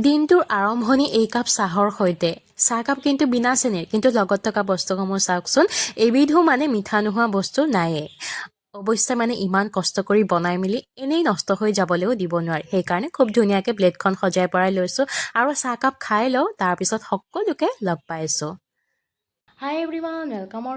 দিনটোৰ আৰম্ভণি এই কাপ চাহৰ সৈতে। চাহকাপ কিন্তু বিনা চেনিৰ, কিন্তু লগত থকা বস্তুসমূহ চাওকচোন, এবিধো মানে মিঠা নোহোৱা বস্তু নায়েই। অৱশ্যে মানে ইমান কষ্ট কৰি বনাই মেলি এনেই নষ্ট হৈ যাবলৈও দিব নোৱাৰি। সেইকাৰণে খুব ধুনীয়াকৈ প্লেটখন সজাই পৰাই লৈছোঁ আৰু চাহকাপ খাই লওঁ, তাৰপিছত সকলোকে লগ পাইছোঁ। Hi everyone,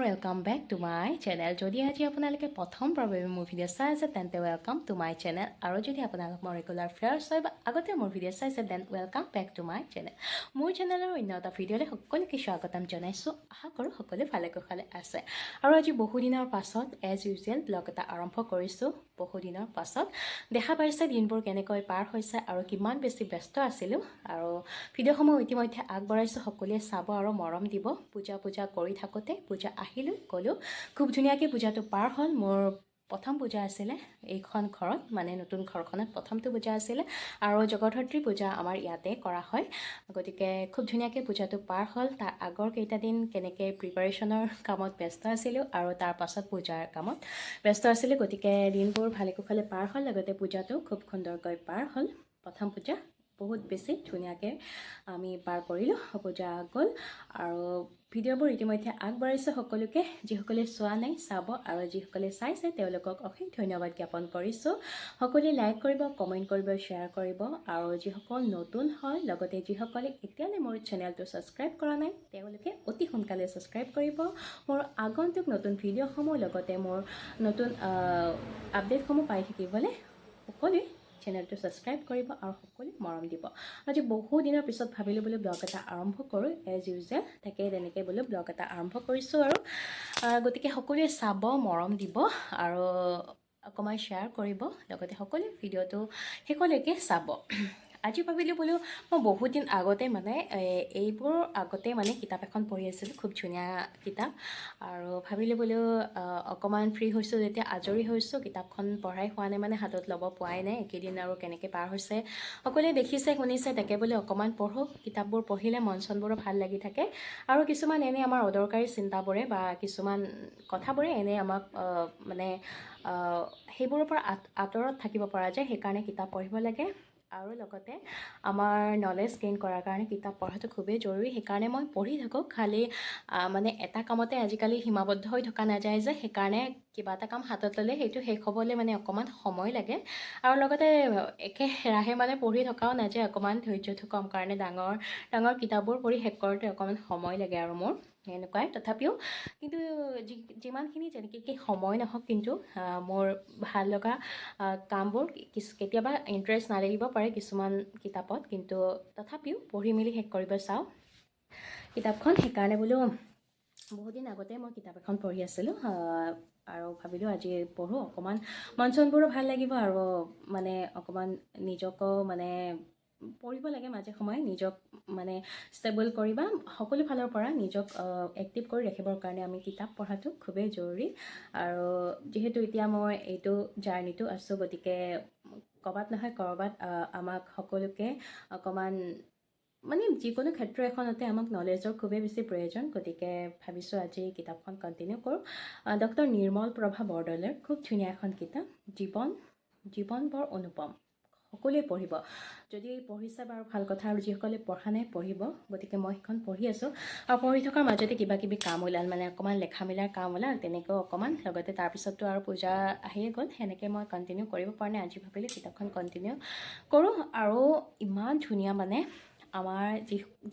welcome back to my channel. যদি আজি আপোনালোকে প্ৰথমবাৰ মোৰ ভিডিঅ' চাই আছে তেন্তে ৱেলকাম টু মাই চেনেল, আৰু যদি আপোনালোক মোৰ ৰেগুলাৰ ফ্ৰেণ্ডছ হয় বা আগতে মোৰ ভিডিঅ' চাইছে then welcome back to my channel. মোৰ চেনেলৰ অন্য এটা ভিডিঅ'লৈ সকলোকে স্বাগতম জনাইছোঁ। আশা কৰোঁ সকলো ভালে কুশলে আছে। আৰু আজি বহুদিনৰ পাছত এজ ইউজুৱেল ব্লগ এটা আৰম্ভ কৰিছোঁ। বহুদিনৰ পাছত দেখা পাইছে দিনবোৰ কেনেকৈ পাৰ হৈছে আৰু কিমান বেছি ব্যস্ত আছিলোঁ। আৰু ভিডিঅ'সমূহ ইতিমধ্যে আগবঢ়াইছোঁ, সকলোৱে চাব আৰু মৰম দিব। পূজা কৰি থাকোঁতে পূজা আহিলোঁ গ'লোঁ, খুব ধুনীয়াকৈ পূজাটো পাৰ হ'ল। মোৰ প্ৰথম পূজা আছিলে এইখন ঘৰত, মানে নতুন ঘৰখনত প্ৰথমটো পূজা আছিলে, আৰু জগদ্ধত্ৰী পূজা আমাৰ ইয়াতে কৰা হয়। গতিকে খুব ধুনীয়াকৈ পূজাটো পাৰ হ'ল। তাৰ আগৰ কেইটা দিন কেনেকৈ প্ৰিপাৰেশ্যনৰ কামত ব্যস্ত আছিলোঁ আৰু তাৰ পাছত পূজাৰ কামত ব্যস্ত আছিলোঁ। গতিকে দিনবোৰ ভালে কুশলে পাৰ হ'ল, লগতে পূজাটো খুব সুন্দৰকৈ পাৰ হ'ল। প্ৰথম পূজা বহুত বেছি ধুনীয়াকৈ আমি পাৰ কৰিলোঁ, পূজা গ'ল। আৰু ভিডিঅ'বোৰ ইতিমধ্যে আগবাঢ়িছোঁ। সকলোকে যিসকলে চোৱা নাই চাব, আৰু যিসকলে চাইছে তেওঁলোকক অশেষ ধন্যবাদ জ্ঞাপন কৰিছোঁ। সকলোৱে লাইক কৰিব, কমেণ্ট কৰিব, শ্বেয়াৰ কৰিব, আৰু যিসকল নতুন হয় লগতে যিসকলে এতিয়ালৈ মোৰ চেনেলটো ছাবস্ক্ৰাইব কৰা নাই তেওঁলোকে অতি সোনকালে ছাবস্ক্ৰাইব কৰিব। মোৰ আগন্তুক নতুন ভিডিঅ'সমূহ লগতে মোৰ নতুন আপডেটসমূহ পাই থাকিবলৈ সকলোৱে চেনেলটো ছাবস্ক্ৰাইব কৰিব আৰু সকলোৱে মৰম দিব। আজি বহু দিনৰ পিছত ভাবিলোঁ বোলো ব্লগ এটা আৰম্ভ কৰোঁ, এজ ইউজুৱেল থাকে তেনেকৈ বোলো ব্লগ এটা আৰম্ভ কৰিছোঁ। আৰু গতিকে সকলোৱে চাব, মৰম দিব আৰু অকণমান শ্বেয়াৰ কৰিব, লগতে সকলোৱে ভিডিঅ'টো শেষলৈকে চাব। আজি ভাবিলোঁ বোলো মই বহুত দিন আগতে মানে এইবোৰ আগতে মানে কিতাপ এখন পঢ়ি আছিলোঁ, খুব ধুনীয়া কিতাপ। আৰু ভাবিলোঁ বোলো অকণমান ফ্ৰী হৈছোঁ যেতিয়া, আজৰি হৈছোঁ, কিতাপখন পঢ়াই হোৱা নাই, মানে হাতত ল'ব পোৱাই নাই এইকেইদিন, আৰু কেনেকৈ পাৰ হৈছে সকলোৱে দেখিছে শুনিছে, তাকে বোলে অকণমান পঢ়োঁ। কিতাপবোৰ পঢ়িলে মন চনবোৰো ভাল লাগি থাকে, আৰু কিছুমান এনেই আমাৰ অদৰকাৰী চিন্তাবোৰে বা কিছুমান কথাবোৰে এনেই আমাক মানে সেইবোৰৰ পৰা আঁতৰত থাকিব পৰা যায়। সেইকাৰণে কিতাপ পঢ়িব লাগে, আৰু লগতে আমাৰ নলেজ গেইন কৰাৰ কাৰণে কিতাপ পঢ়াটো খুবেই জৰুৰী। সেইকাৰণে মই পঢ়ি থাকোঁ, খালি মানে এটা কামতে আজিকালি সীমাবদ্ধ হৈ থকা নাযায় যে, সেইকাৰণে কিবা এটা কাম হাতত ল'লে সেইটো শেষ হ'বলৈ মানে অকণমান সময় লাগে। আৰু লগতে একেৰাহে মানে পঢ়ি থকাও নাযায়, অকণমান ধৈৰ্যটো কম কাৰণে ডাঙৰ কিতাপবোৰ পঢ়ি শেষ কৰোঁতে অকণমান সময় লাগে আৰু মোৰ এনেকুৱাই। তথাপিও কিন্তু যিমানখিনি যেনেকৈ সময় নহওক, কিন্তু মোৰ ভাল লগা কামবোৰ কেতিয়াবা ইণ্টাৰেষ্ট নালাগিব পাৰে কিছুমান কিতাপত, কিন্তু তথাপিও পঢ়ি মেলি শেষ কৰিব চাওঁ কিতাপখন। সেইকাৰণে বোলো বহুদিন আগতে মই কিতাপ এখন পঢ়ি আছিলোঁ, আৰু ভাবিলোঁ আজি পঢ়োঁ, অকণমান মন চনবোৰো ভাল লাগিব, আৰু মানে অকণমান নিজকো মানে পঢ়িব লাগে মাজে সময়ে, নিজক মানে ষ্টেবল কৰি বা সকলো ফালৰ পৰা নিজক এক্টিভ কৰি ৰাখিবৰ কাৰণে আমি কিতাপ পঢ়াটো খুবেই জৰুৰী। আৰু যিহেতু এতিয়া মই এইটো জাৰ্ণিটো আছোঁ, গতিকে ক'ৰবাত নহয় ক'ৰবাত আমাক সকলোকে অকণমান মানে যিকোনো ক্ষেত্ৰ এখনতে আমাক নলেজৰ খুবেই বেছি প্ৰয়োজন। গতিকে ভাবিছোঁ আজি কিতাপখন কণ্টিনিউ কৰোঁ। ডক্টৰ নিৰ্মল প্ৰভা বৰদলৈৰ খুব ধুনীয়া এখন কিতাপ, জীৱন বৰ অনুপম। সকলোৱে পঢ়িব, যদি পঢ়িছে বাৰু ভাল কথা, আৰু যিসকলে পঢ়া নাই পঢ়িব। গতিকে মই সেইখন পঢ়ি আছোঁ, আৰু পঢ়ি থকাৰ মাজতে কিবা কিবি কাম ওলাল, মানে অকণমান লেখা মেলাৰ কাম ওলাল, তেনেকৈও অকণমান, লগতে তাৰপিছততো আৰু পূজা আহিয়ে গ'ল, সেনেকৈ মই কণ্টিনিউ কৰিব পৰা নাই। আজি ভাবিলোঁ কিতাপখন কণ্টিনিউ কৰোঁ। আৰু ইমান ধুনীয়া মানে আমাৰ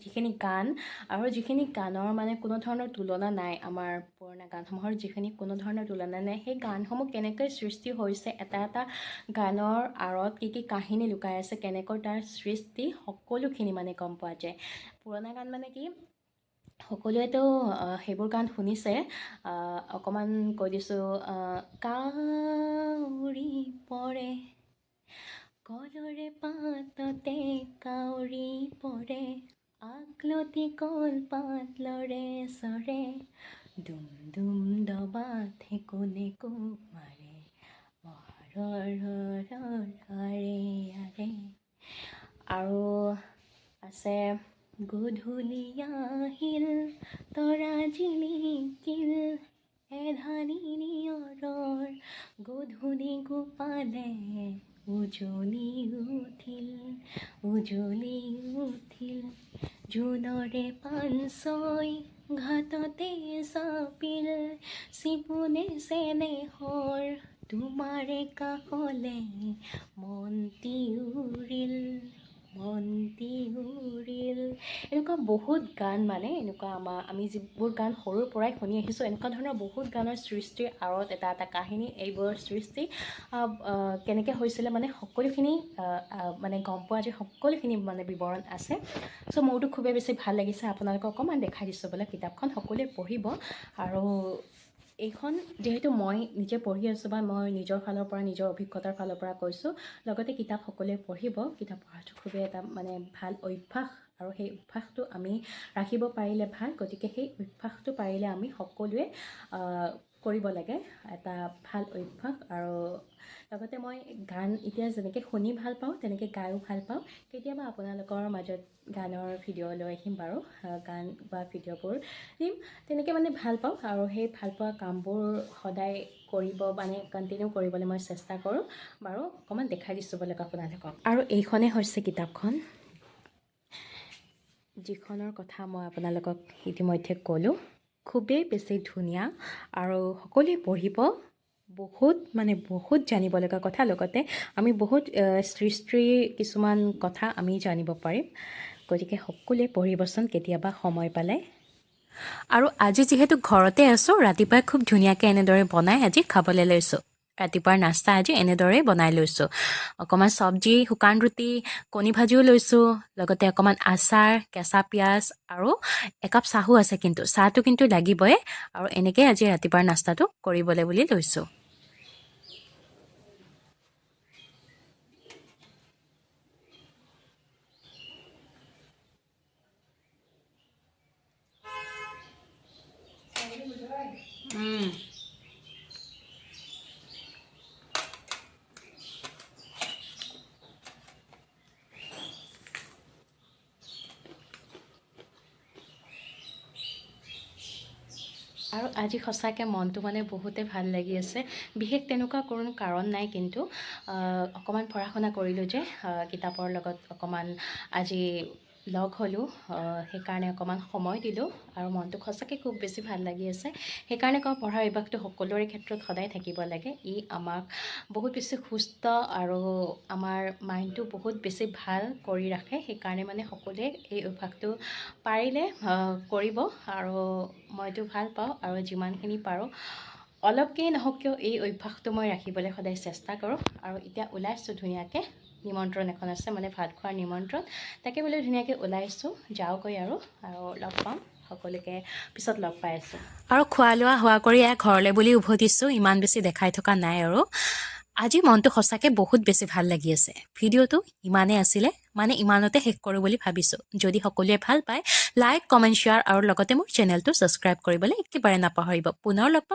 যিখিনি গান আৰু যিখিনি গানৰ মানে কোনো ধৰণৰ তুলনা নাই, আমাৰ পুৰণা গানসমূহৰ যিখিনি কোনো ধৰণৰ তুলনা নাই, সেই গানসমূহ কেনেকৈ সৃষ্টি হৈছে, এটা এটা গানৰ আঁৰত কি কি কাহিনী লুকাই আছে, কেনেকৈ তাৰ সৃষ্টি, সকলোখিনি মানে গম পোৱা যায়। পুৰণা গান মানে কি, সকলোৱেতো সেইবোৰ গান শুনিছে। অকণমান কৈ দিছোঁ। কাউৰী পৰে কলৰে পাততে, কাউৰী পৰে আকলতি কলপাত লৰে চৰে, দুম দুম দবাত কোনে মাৰে, মহাৰৰ আৰে আৰে। আৰু আছে গধূলি আহিল তৰা জিলিকিল, এধানি নিয়ৰৰ গধূলি গোপালে, উজলি উঠিল উজলি উঠিল, জোনৰে পানছৈ ঘাটতে চাপিল, চিপুনে চেনেহৰ তোমাৰে কাষলে, মন্তি উৰিল মন্তি উৰিল। এনেকুৱা বহুত গান, মানে এনেকুৱা আমি যিবোৰ গান সৰুৰ পৰাই শুনি আহিছোঁ, এনেকুৱা ধৰণৰ বহুত গানৰ সৃষ্টিৰ আঁৰত এটা এটা কাহিনী, এইবোৰৰ সৃষ্টি কেনেকৈ হৈছিলে মানে সকলোখিনি মানে গম পোৱা যায়, সকলোখিনি মানে বিৱৰণ আছে। চ' মোৰতো খুবেই বেছি ভাল লাগিছে, আপোনালোকক অকণমান দেখাই দিছোঁ বোলে কিতাপখন সকলোৱে পঢ়িব। আৰু এইখন যিহেতু মই নিজে পঢ়ি আছোঁ, বা মই নিজৰ ফালৰ পৰা, নিজৰ অভিজ্ঞতাৰ ফালৰ পৰা কৈছোঁ, লগতে কিতাপ সকলোৱে পঢ়িব। কিতাপ পঢ়াটো খুবেই এটা মানে ভাল অভ্যাস, আৰু সেই অভ্যাসটো আমি ৰাখিব পাৰিলে ভাল। গতিকে সেই অভ্যাসটো পাৰিলে আমি সকলোৱে কৰিব লাগে, এটা ভাল অভ্যাস। আৰু লগতে মই গান এতিয়া যেনেকৈ শুনি ভাল পাওঁ, তেনেকৈ গায়ো ভাল পাওঁ। কেতিয়াবা আপোনালোকৰ মাজত গানৰ ভিডিঅ' লৈ আহিম বাৰু, গান বা ভিডিঅ'বোৰ দিম, তেনেকৈ মানে ভাল পাওঁ। আৰু সেই ভাল পোৱা কামবোৰ সদায় কৰিব, মানে কণ্টিনিউ কৰিবলৈ মই চেষ্টা কৰোঁ বাৰু। অকণমান দেখাই দিছোঁ বোলে আপোনালোকক। আৰু এইখনেই হৈছে কিতাপখন, যিখনৰ কথা মই আপোনালোকক ইতিমধ্যে ক'লোঁ। খুবেই বেছি ধুনীয়া, আৰু সকলোৱে পঢ়িব। বহুত জানিব লগা কথা, লগতে আমি বহুত সৃষ্টিৰ কিছুমান কথা আমি জানিব পাৰিম। গতিকে সকলোৱে পঢ়িবচোন কেতিয়াবা সময় পালে। আৰু আজি যিহেতু ঘৰতে আছোঁ, ৰাতিপুৱাই খুব ধুনীয়াকৈ এনেদৰে বনাই আজি খাবলৈ লৈছোঁ। ৰাতিপুৱাৰ নাস্তা আজি এনেদৰেই বনাই লৈছোঁ। অকণমান চব্জি, শুকান ৰুটি, কণী ভাজিও লৈছোঁ, লগতে অকণমান আচাৰ, কেঁচা পিঁয়াজ, আৰু একাপ চাহো আছে। কিন্তু চাহটো কিন্তু লাগিবই। আৰু এনেকৈ আজি ৰাতিপুৱাৰ নাস্তাটো কৰিবলৈ বুলি লৈছোঁ। আৰু আজি সঁচাকৈ মনটো মানে বহুতেই ভাল লাগি আছে। বিশেষ তেনেকুৱা কোনো কাৰণ নাই, কিন্তু অকণমান পঢ়া শুনা কৰিলোঁ যে, কিতাপৰ লগত অকণমান আজি লগ হ'লোঁ, সেইকাৰণে অকণমান সময় দিলোঁ, আৰু মনটো সঁচাকৈ খুব বেছি ভাল লাগি আছে। সেইকাৰণে কওঁ, পঢ়াৰ অভ্যাসটো সকলোৰে ক্ষেত্ৰত সদায় থাকিব লাগে। ই আমাক বহুত বেছি সুস্থ, আৰু আমাৰ মাইণ্ডটো বহুত বেছি ভাল কৰি ৰাখে। সেইকাৰণে মানে সকলোৱে এই অভ্যাসটো পাৰিলে কৰিব, আৰু মইতো ভাল পাওঁ, আৰু যিমানখিনি পাৰোঁ অলপকেই নহওক কিয় এই অভ্যাসটো মই ৰাখিবলৈ সদায় চেষ্টা কৰোঁ। আৰু এতিয়া ওলাইছোঁ ধুনীয়াকৈ, নিমন্ত্ৰণ এখন আছে, মানে ভাত খোৱাৰ নিমন্ত্ৰণ, তাকে বোলে ধুনীয়াকৈ ওলাইছোঁ, যাওঁগৈ আৰু লগ পাম সকলোকে, পিছত লগ পাই আছোঁ। আৰু খোৱা লোৱা হোৱা কৰি ঘৰলৈ বুলি উভতিছোঁ, ইমান বেছি দেখাই থকা নাই। আৰু আজি মনটো সঁচাকৈ বহুত বেছি ভাল লাগি আছে। ভিডিঅ'টো ইমানেই আছিলে, মানে ইমানতে শেষ কৰোঁ বুলি ভাবিছোঁ। যদি সকলোৱে ভাল পায়, লাইক, কমেণ্ট, শ্বেয়াৰ, আৰু লগতে মোৰ চেনেলটো ছাবস্ক্ৰাইব কৰিবলৈ একেবাৰে নাপাহৰিব। পুনৰ লগ পাম।